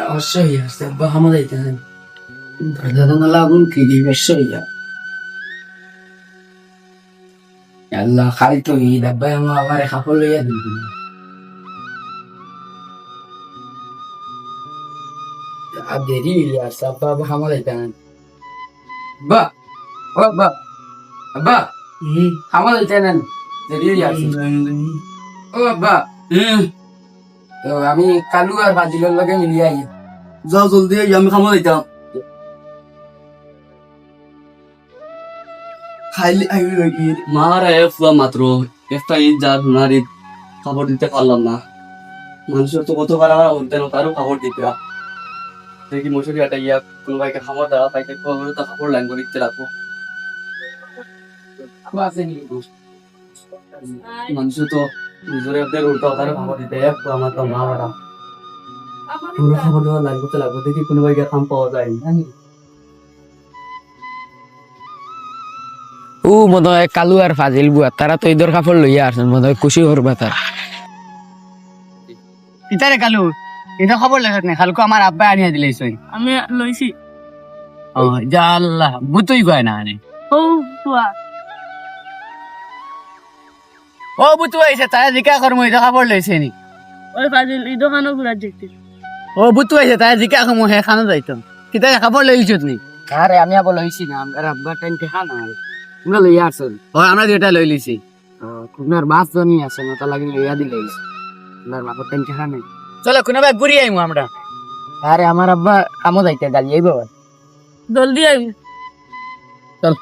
অবশ্যই আছে বা আমাদের এখানে দাদা লাগুন কি অবশ্যই আল্লাহ খালি তো ই ডাব্বাই আমার আবার কাপড় লইয়া দিবি আর দেরি হইলে আসছে আব্বা আব্বা আমাদের এখানে বা ও আব্বা আব্বা আমাদের এখানে দেরি হইলে আসছে ও আব্বা তো আমি কালু আর বাজিলের লগে মিলিয়ে আই যাও জলদি আমি খামো দিতাম খাইলে আইবি নাকি মারা এফলা মাত্র একটা ঈদ যা সোনার ঈদ খবর দিতে পারলাম না মানুষের তো কত বার আমার উদ্যান তারও খবর দিতে দেখি মশুরি একটা ইয়া কোনো ভাইকে খাবার দেওয়া পাইতে খবর তো খবর লাইন করে দিতে রাখবো মানুষের তো নিজের উল্টা তারও খবর দিতে আমার তো মা বাড়া পুরো খবর দেওয়া লাইন করতে লাগবো দেখি কোনো ভাইকে খাম পাওয়া যায় ও মনে হয় কালু আর ফাজিল বুয়া তারা তো ঈদের কাপড় লইয়া আসেন মনে হয় খুশি করবা তার ইতারে কালু এটা খবর লেখাত নাই কালকে আমার আব্বা আনিয়া দিলেছে আমি লইছি ও যা আল্লাহ বুতুই কয় না আনে ও বুয়া ও বুতু আইছে তারা জিকা করমু এটা খবর লইছে নি ওই ফাজিল এই দোকানও ঘুরা দেখতে ও বুতু আইছে তারা জিকা করমু হে খানো যাইতাম কিতারে খবর লইছত নি আরে আমি আবার লইছি না আমার আব্বা টাইম দেখা না তোমরা লইয়া আসল ও আমরা যেটা লই লিছি তোমার বাস জনি আছে না তা লাগি লইয়া দিলে তোমার বাবার টাইম দেখা নেই চলো কোন ভাই ঘুরি আইমু আমরা আরে আমার আব্বা কামো যাইতে গালি আইবো জলদি আইবি চল